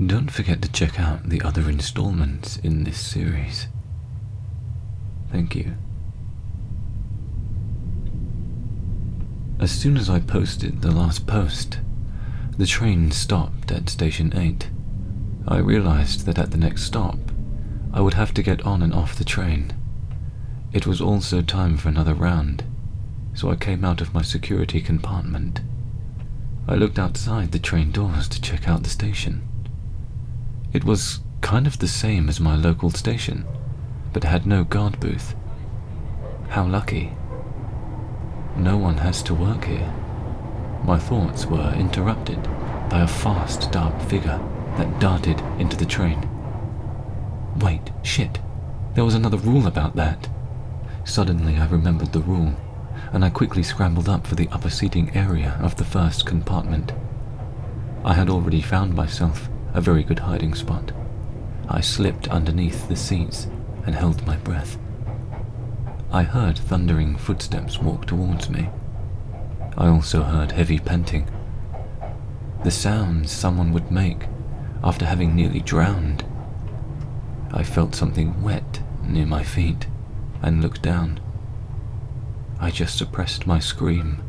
Don't forget to check out the other installments in this series. Thank you. As soon as I posted the last post, the train stopped at Station 8. I realized that at the next stop, I would have to get on and off the train. It was also time for another round, so I came out of my security compartment. I looked outside the train doors to check out the station. It was kind of the same as my local station, but had no guard booth. How lucky. No one has to work here. My thoughts were interrupted by a fast, dark figure that darted into the train. Wait, shit. There was another rule about that. Suddenly I remembered the rule, and I quickly scrambled up for the upper seating area of the first compartment. I had already found myself a very good hiding spot. I slipped underneath the seats and held my breath. I heard thundering footsteps walk towards me. I also heard heavy panting. The sounds someone would make after having nearly drowned. I felt something wet near my feet and looked down. I just suppressed my scream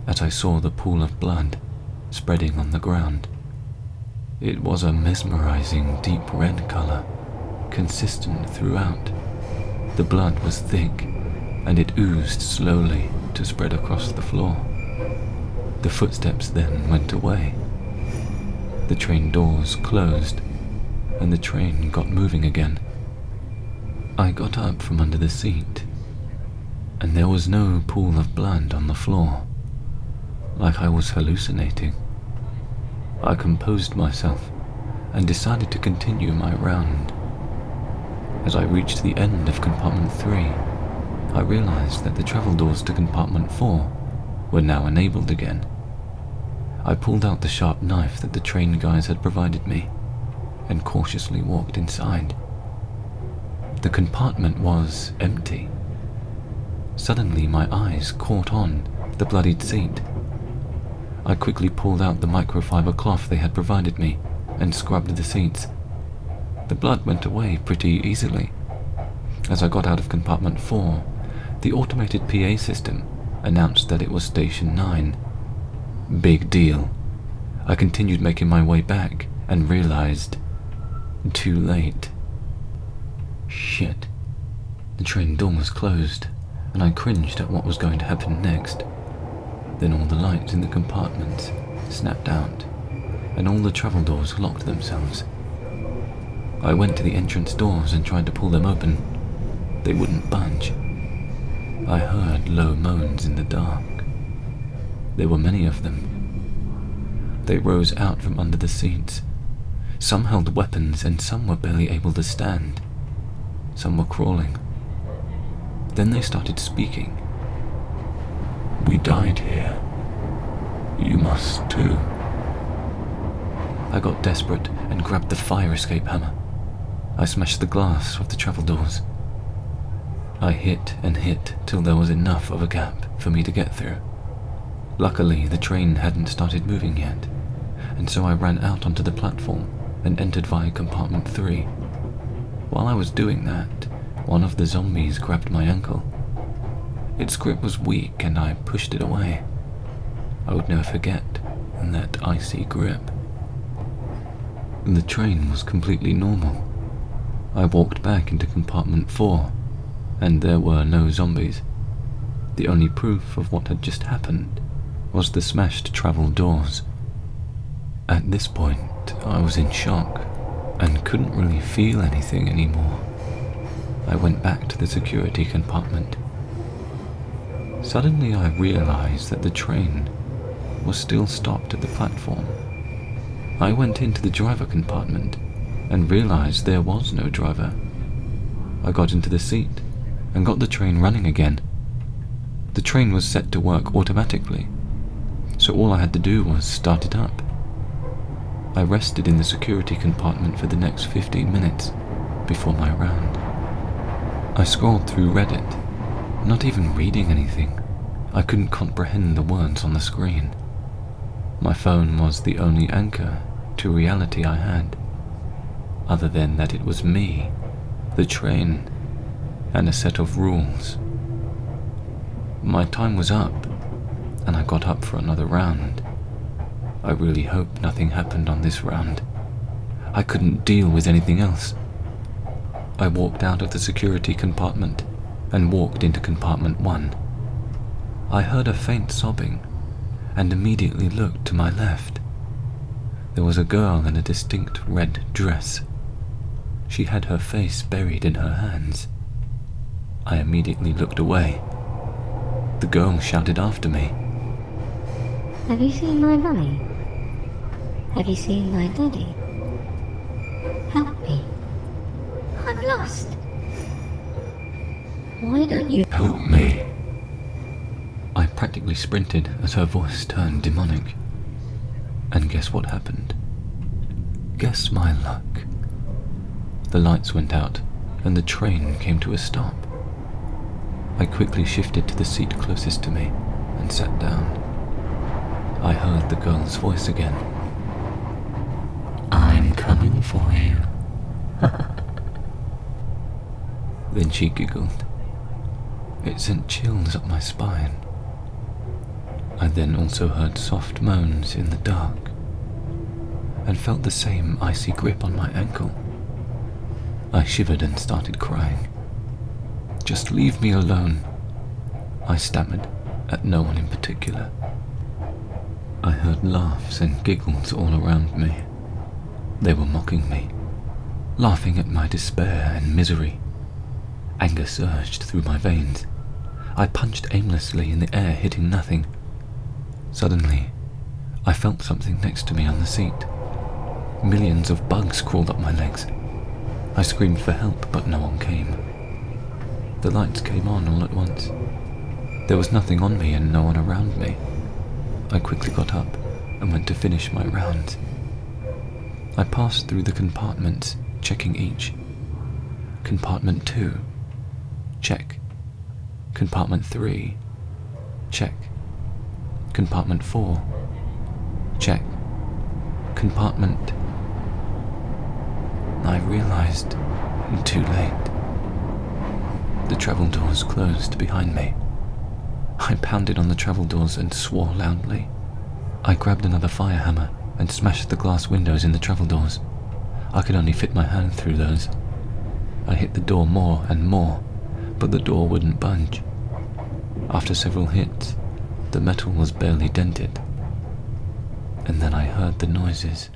as I saw the pool of blood spreading on the ground. It was a mesmerizing deep red color, consistent throughout. The blood was thick, and it oozed slowly to spread across the floor. The footsteps then went away. The train doors closed, and the train got moving again. I got up from under the seat, and there was no pool of blood on the floor, like I was hallucinating. I composed myself and decided to continue my round. As I reached the end of compartment 3, I realized that the travel doors to compartment 4 were now enabled again. I pulled out the sharp knife that the train guys had provided me and cautiously walked inside. The compartment was empty. Suddenly my eyes caught on the bloodied seat. I quickly pulled out the microfiber cloth they had provided me and scrubbed the seats. The blood went away pretty easily. As I got out of compartment 4, the automated PA system announced that it was Station 9. Big deal. I continued making my way back and realized, too late. Shit. The train door was closed, and I cringed at what was going to happen next. Then all the lights in the compartments snapped out, and all the travel doors locked themselves. I went to the entrance doors and tried to pull them open. They wouldn't budge. I heard low moans in the dark. There were many of them. They rose out from under the seats. Some held weapons and some were barely able to stand. Some were crawling. Then they started speaking. "We died here. You must too." I got desperate and grabbed the fire escape hammer. I smashed the glass of the travel doors. I hit and hit till there was enough of a gap for me to get through. Luckily, the train hadn't started moving yet, and so I ran out onto the platform and entered via compartment 3. While I was doing that, one of the zombies grabbed my ankle. Its grip was weak and I pushed it away. I would never forget that icy grip. The train was completely normal. I walked back into compartment 4, and there were no zombies. The only proof of what had just happened was the smashed travel doors. At this point, I was in shock and couldn't really feel anything anymore. I went back to the security compartment. Suddenly I realized that the train was still stopped at the platform. I went into the driver compartment and realized there was no driver. I got into the seat and got the train running again. The train was set to work automatically, so all I had to do was start it up. I rested in the security compartment for the next 15 minutes before my round. I scrolled through Reddit, not even reading anything. I couldn't comprehend the words on the screen. My phone was the only anchor to reality I had, other than that it was me, the train, and a set of rules. My time was up, and I got up for another round. I really hope nothing happened on this round. I couldn't deal with anything else. I walked out of the security compartment and walked into compartment 1. I heard a faint sobbing and immediately looked to my left. There was a girl in a distinct red dress. She had her face buried in her hands. I immediately looked away. The girl shouted after me, "Have you seen my mummy? Have you seen my daddy? Help me. I'm lost. Why don't you help me?" I practically sprinted as her voice turned demonic. And guess what happened? Guess my luck. The lights went out and the train came to a stop. I quickly shifted to the seat closest to me and sat down. I heard the girl's voice again. I'm coming for you." Then she giggled. It sent chills up my spine. I then also heard soft moans in the dark and felt the same icy grip on my ankle. I shivered and started crying. "Just leave me alone," I stammered at no one in particular. I heard laughs and giggles all around me. They were mocking me, laughing at my despair and misery. Anger surged through my veins. I punched aimlessly in the air, hitting nothing. Suddenly, I felt something next to me on the seat. Millions of bugs crawled up my legs. I screamed for help, but no one came. The lights came on all at once. There was nothing on me and no one around me. I quickly got up and went to finish my rounds. I passed through the compartments, checking each. Compartment 2. Check. Compartment 3. Check. Compartment 4. Check. Compartment... I realized, too late. The travel doors closed behind me. I pounded on the travel doors and swore loudly. I grabbed another fire hammer and smashed the glass windows in the travel doors. I could only fit my hand through those. I hit the door more and more, but the door wouldn't budge. After several hits, the metal was barely dented. And then I heard the noises.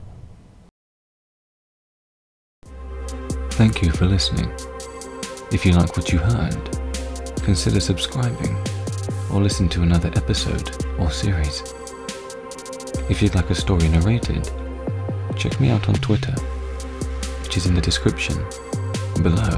Thank you for listening. If you like what you heard, consider subscribing or listen to another episode or series. If you'd like a story narrated, check me out on Twitter, which is in the description below.